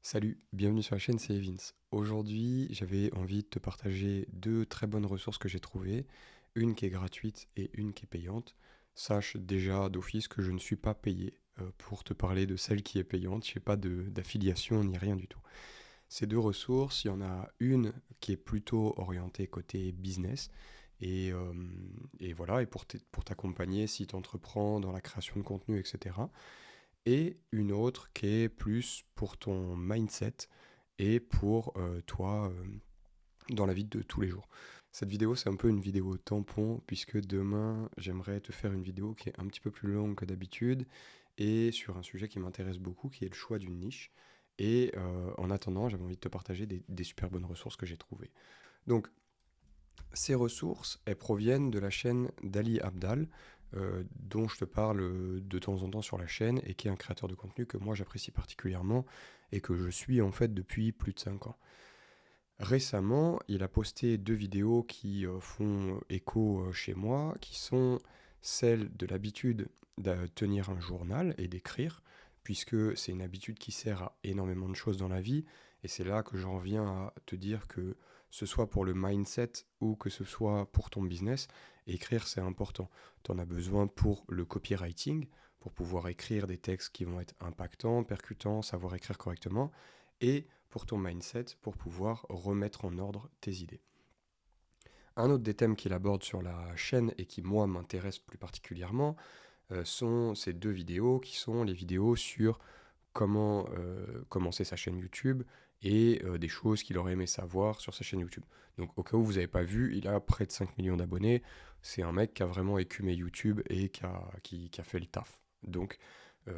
Salut, bienvenue sur la chaîne, c'est Evans. Aujourd'hui, j'avais envie de te partager deux très bonnes ressources que j'ai trouvées, une qui est gratuite et une qui est payante. Sache déjà d'office que je ne suis pas payé pour te parler de celle qui est payante, je n'ai pas d'affiliation ni rien du tout. Ces deux ressources, il y en a une qui est plutôt orientée côté business et voilà, et pour t'accompagner si tu entreprends dans la création de contenu, etc. Et une autre qui est plus pour ton mindset et pour toi dans la vie de tous les jours. Cette vidéo, c'est un peu une vidéo tampon, puisque demain, j'aimerais te faire une vidéo qui est un petit peu plus longue que d'habitude et sur un sujet qui m'intéresse beaucoup, qui est le choix d'une niche. Et en attendant, j'avais envie de te partager des super bonnes ressources que j'ai trouvées. Donc, ces ressources, elles proviennent de la chaîne d'Ali Abdal, dont je te parle de temps en temps sur la chaîne et qui est un créateur de contenu que moi j'apprécie particulièrement et que je suis en fait depuis plus de 5 ans. Récemment, il a posté deux vidéos qui font écho chez moi, qui sont celles de l'habitude de tenir un journal et d'écrire, puisque c'est une habitude qui sert à énormément de choses dans la vie, et c'est là que j'en viens à te dire que ce soit pour le mindset ou que ce soit pour ton business, écrire c'est important. Tu en as besoin pour le copywriting, pour pouvoir écrire des textes qui vont être impactants, percutants, savoir écrire correctement, et pour ton mindset, pour pouvoir remettre en ordre tes idées. Un autre des thèmes qu'il aborde sur la chaîne et qui moi m'intéresse plus particulièrement sont ces deux vidéos qui sont les vidéos sur comment commencer sa chaîne YouTube et des choses qu'il aurait aimé savoir sur sa chaîne YouTube. Donc au cas où vous n'avez pas vu, il a près de 5 millions d'abonnés. C'est un mec qui a vraiment écumé YouTube et qui a fait le taf. Donc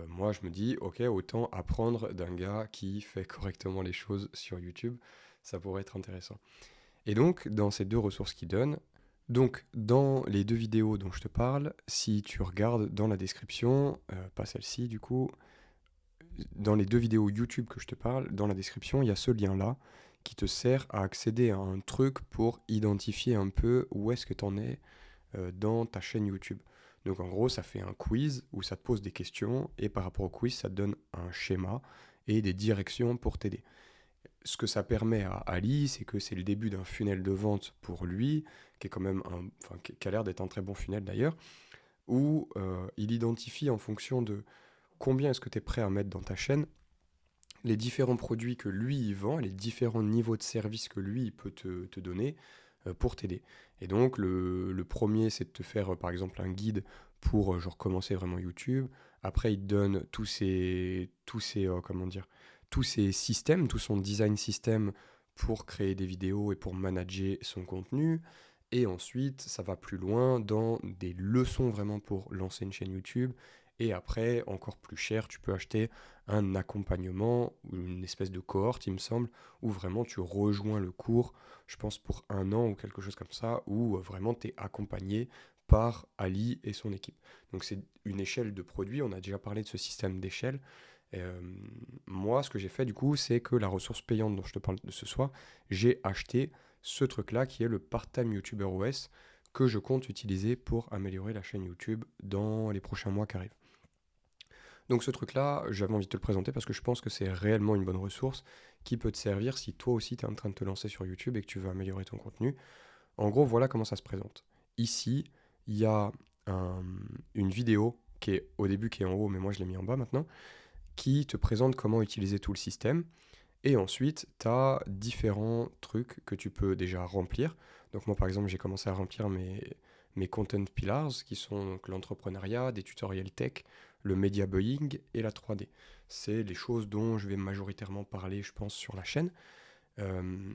moi je me dis, ok, autant apprendre d'un gars qui fait correctement les choses sur YouTube. Ça pourrait être intéressant. Et donc dans ces deux ressources qu'il donne, donc, dans les deux vidéos dont je te parle, si tu regardes dans la description, pas celle-ci du coup, dans les deux vidéos YouTube que je te parle, dans la description, il y a ce lien-là qui te sert à accéder à un truc pour identifier un peu où est-ce que tu en es dans ta chaîne YouTube. Donc en gros, ça fait un quiz où ça te pose des questions et par rapport au quiz, ça te donne un schéma et des directions pour t'aider. Ce que ça permet à Ali, c'est que c'est le début d'un funnel de vente pour lui, qui est quand même qui a l'air d'être un très bon funnel d'ailleurs, où il identifie en fonction de combien est-ce que tu es prêt à mettre dans ta chaîne, les différents produits que lui il vend, les différents niveaux de service que lui il peut te donner pour t'aider. Et donc le premier c'est de te faire par exemple un guide pour genre commencer vraiment YouTube. Après il te donne comment dire, tous ces systèmes, tout son design système pour créer des vidéos et pour manager son contenu. Et ensuite, ça va plus loin dans des leçons vraiment pour lancer une chaîne YouTube. Et après, encore plus cher, tu peux acheter un accompagnement ou une espèce de cohorte, il me semble, où vraiment tu rejoins le cours, je pense pour un an ou quelque chose comme ça, où vraiment tu es accompagné par Ali et son équipe. Donc c'est une échelle de produits, on a déjà parlé de ce système d'échelle. Euh, Moi, ce que j'ai fait du coup, c'est que la ressource payante dont je te parle de ce soir, j'ai acheté ce truc-là qui est le Part-Time YouTuber OS que je compte utiliser pour améliorer la chaîne YouTube dans les prochains mois qui arrivent. Donc ce truc-là, j'avais envie de te le présenter parce que je pense que c'est réellement une bonne ressource qui peut te servir si toi aussi tu es en train de te lancer sur YouTube et que tu veux améliorer ton contenu. En gros, voilà comment ça se présente. Ici, il y a un- une vidéo qui est au début qui est en haut, mais moi je l'ai mis en bas maintenant, qui te présente comment utiliser tout le système. Et ensuite, tu as différents trucs que tu peux déjà remplir. Donc moi, par exemple, j'ai commencé à remplir mes content pillars, qui sont donc l'entrepreneuriat, des tutoriels tech, le media buying et la 3D. C'est les choses dont je vais majoritairement parler, je pense, sur la chaîne. Euh,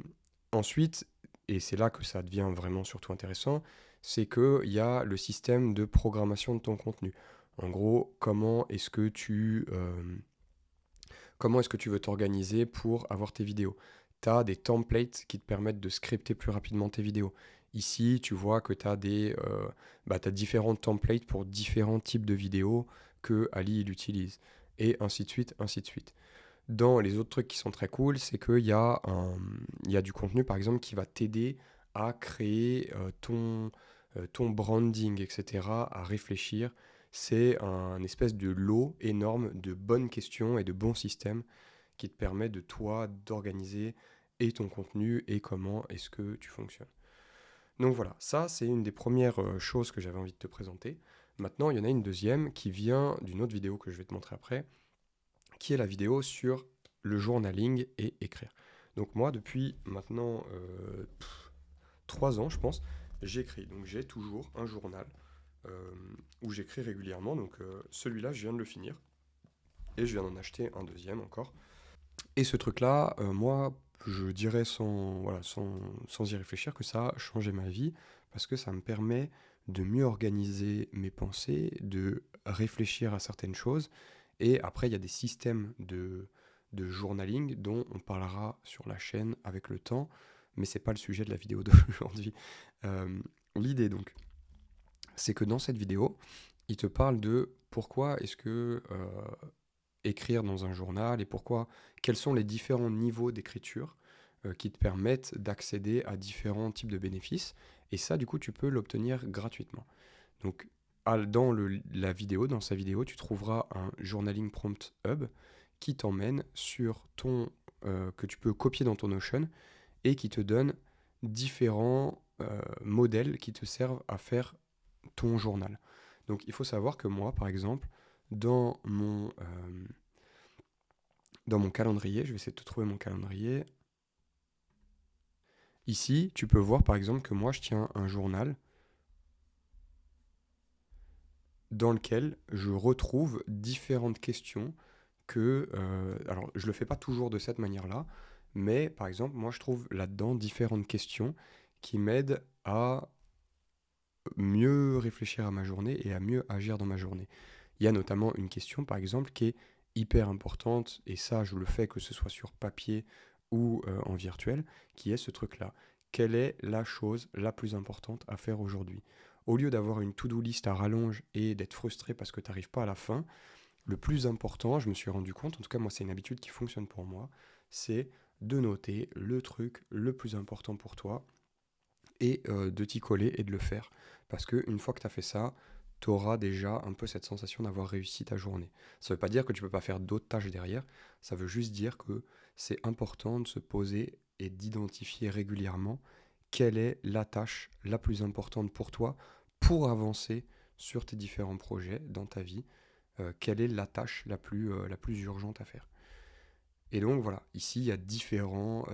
Ensuite, et c'est là que ça devient vraiment surtout intéressant, c'est qu'il y a le système de programmation de ton contenu. En gros, comment est-ce que tu veux t'organiser pour avoir tes vidéos? Tu as des templates qui te permettent de scripter plus rapidement tes vidéos. Ici, tu vois que tu as t'as différents templates pour différents types de vidéos que Ali il utilise. Et ainsi de suite, ainsi de suite. Dans les autres trucs qui sont très cool, c'est il y a du contenu, par exemple, qui va t'aider à créer ton branding, etc., à réfléchir. C'est un espèce de lot énorme de bonnes questions et de bons systèmes qui te permet de toi d'organiser et ton contenu et comment est-ce que tu fonctionnes. Donc voilà, ça c'est une des premières choses que j'avais envie de te présenter. Maintenant, il y en a une deuxième qui vient d'une autre vidéo que je vais te montrer après, qui est la vidéo sur le journaling et écrire. Donc moi, depuis maintenant 3 ans, je pense, j'écris. Donc j'ai toujours un journal euh, où j'écris régulièrement. Donc celui-là, je viens de le finir et je viens d'en acheter un deuxième encore. Et ce truc-là, moi, je dirais sans y réfléchir que ça a changé ma vie parce que ça me permet de mieux organiser mes pensées, de réfléchir à certaines choses. Et après, il y a des systèmes de journaling dont on parlera sur la chaîne avec le temps, mais c'est pas le sujet de la vidéo d'aujourd'hui. Euh, L'idée donc, c'est que dans cette vidéo, il te parle de pourquoi est-ce que écrire dans un journal et quels sont les différents niveaux d'écriture qui te permettent d'accéder à différents types de bénéfices. Et ça, du coup, tu peux l'obtenir gratuitement. Donc, dans sa vidéo, tu trouveras un Journaling Prompt Hub qui t'emmène sur que tu peux copier dans ton Notion et qui te donne différents modèles qui te servent à faire ton journal. Donc, il faut savoir que moi, par exemple, dans mon, euh, dans mon calendrier, je vais essayer de te trouver mon calendrier. Ici, tu peux voir par exemple que moi, je tiens un journal dans lequel je retrouve différentes questions alors, je ne le fais pas toujours de cette manière-là, mais par exemple, moi, je trouve là-dedans différentes questions qui m'aident à mieux réfléchir à ma journée et à mieux agir dans ma journée. Il y a notamment une question, par exemple, qui est hyper importante, et ça, je le fais que ce soit sur papier ou en virtuel, qui est ce truc-là. Quelle est la chose la plus importante à faire aujourd'hui? Au lieu d'avoir une to-do list à rallonge et d'être frustré parce que tu n'arrives pas à la fin, le plus important, je me suis rendu compte, en tout cas moi c'est une habitude qui fonctionne pour moi, c'est de noter le truc le plus important pour toi et de t'y coller et de le faire. Parce qu'une fois que tu as fait ça, tu auras déjà un peu cette sensation d'avoir réussi ta journée. Ça ne veut pas dire que tu ne peux pas faire d'autres tâches derrière, ça veut juste dire que c'est important de se poser et d'identifier régulièrement quelle est la tâche la plus importante pour toi pour avancer sur tes différents projets dans ta vie. Quelle est la tâche la plus urgente à faire. Et donc voilà, ici il y a différents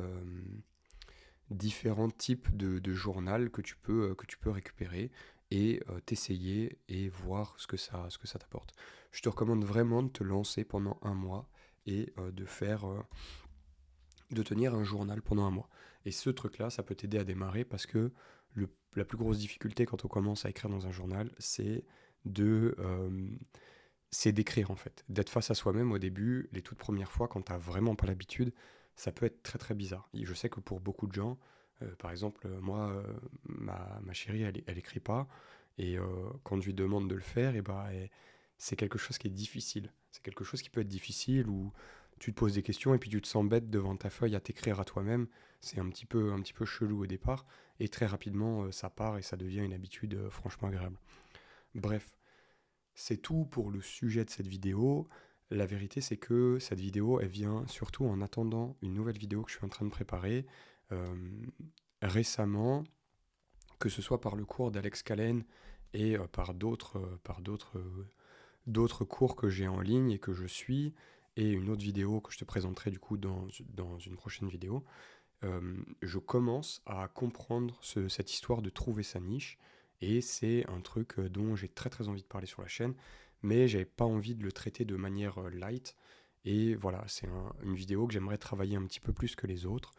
types de journal que tu peux récupérer et t'essayer et voir ce que ça t'apporte. Je te recommande vraiment de te lancer pendant un mois et de tenir un journal pendant un mois. Et ce truc-là, ça peut t'aider à démarrer parce que la plus grosse difficulté quand on commence à écrire dans un journal, de, euh, c'est d'écrire en fait. D'être face à soi-même au début, les toutes premières fois, quand t'as vraiment pas l'habitude, ça peut être très très bizarre. Et je sais que pour beaucoup de gens, par exemple, moi, ma chérie, elle écrit pas, et quand je lui demande de le faire, c'est quelque chose qui est difficile. C'est quelque chose qui peut être difficile où tu te poses des questions et puis tu te sens bête devant ta feuille à t'écrire à toi-même. C'est un petit peu chelou au départ, et très rapidement, ça part et ça devient une habitude franchement agréable. Bref, c'est tout pour le sujet de cette vidéo. La vérité, c'est que cette vidéo, elle vient surtout en attendant une nouvelle vidéo que je suis en train de préparer euh, récemment, que ce soit par le cours d'Alex Callen et d'autres cours que j'ai en ligne et que je suis, et une autre vidéo que je te présenterai du coup dans une prochaine vidéo. Je commence à comprendre cette histoire de trouver sa niche, et c'est un truc dont j'ai très très envie de parler sur la chaîne, mais j'avais pas envie de le traiter de manière light, et voilà, une vidéo que j'aimerais travailler un petit peu plus que les autres,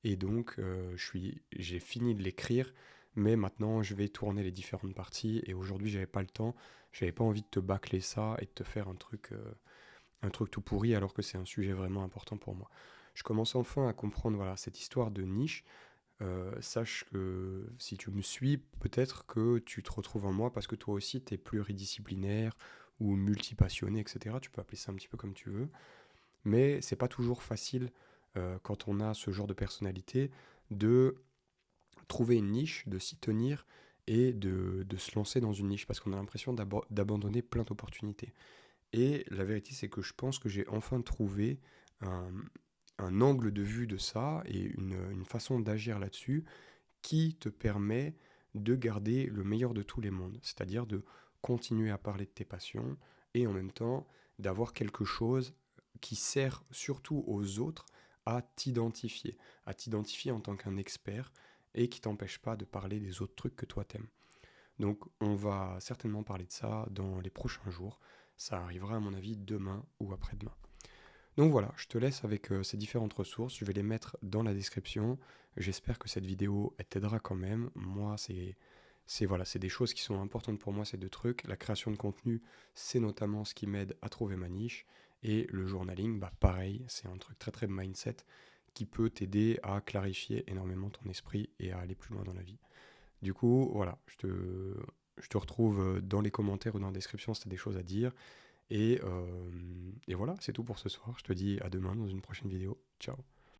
et donc j'ai fini de l'écrire, mais maintenant je vais tourner les différentes parties, et aujourd'hui j'avais pas le temps, j'avais pas envie de te bâcler ça et de te faire un truc tout pourri alors que c'est un sujet vraiment important pour moi. Je commence enfin à comprendre voilà, cette histoire de niche. Sache que si tu me suis, peut-être que tu te retrouves en moi parce que toi aussi tu es pluridisciplinaire ou multipassionné, etc. Tu peux appeler ça un petit peu comme tu veux. Mais c'est pas toujours facile quand on a ce genre de personnalité de trouver une niche, de s'y tenir et de se lancer dans une niche parce qu'on a l'impression d'abandonner plein d'opportunités. Et la vérité, c'est que je pense que j'ai enfin trouvé un, un angle de vue de ça et une façon d'agir là-dessus qui te permet de garder le meilleur de tous les mondes, c'est-à-dire de continuer à parler de tes passions et en même temps d'avoir quelque chose qui sert surtout aux autres à t'identifier en tant qu'un expert et qui t'empêche pas de parler des autres trucs que toi t'aimes. Donc on va certainement parler de ça dans les prochains jours. Ça arrivera à mon avis demain ou après-demain. Donc voilà, je te laisse avec ces différentes ressources. Je vais les mettre dans la description. J'espère que cette vidéo elle t'aidera quand même. Moi, c'est des choses qui sont importantes pour moi, ces deux trucs. La création de contenu, c'est notamment ce qui m'aide à trouver ma niche. Et le journaling, bah pareil, c'est un truc très très mindset qui peut t'aider à clarifier énormément ton esprit et à aller plus loin dans la vie. Du coup, voilà, je te retrouve dans les commentaires ou dans la description si tu as des choses à dire. Et voilà, c'est tout pour ce soir. Je te dis à demain dans une prochaine vidéo. Ciao.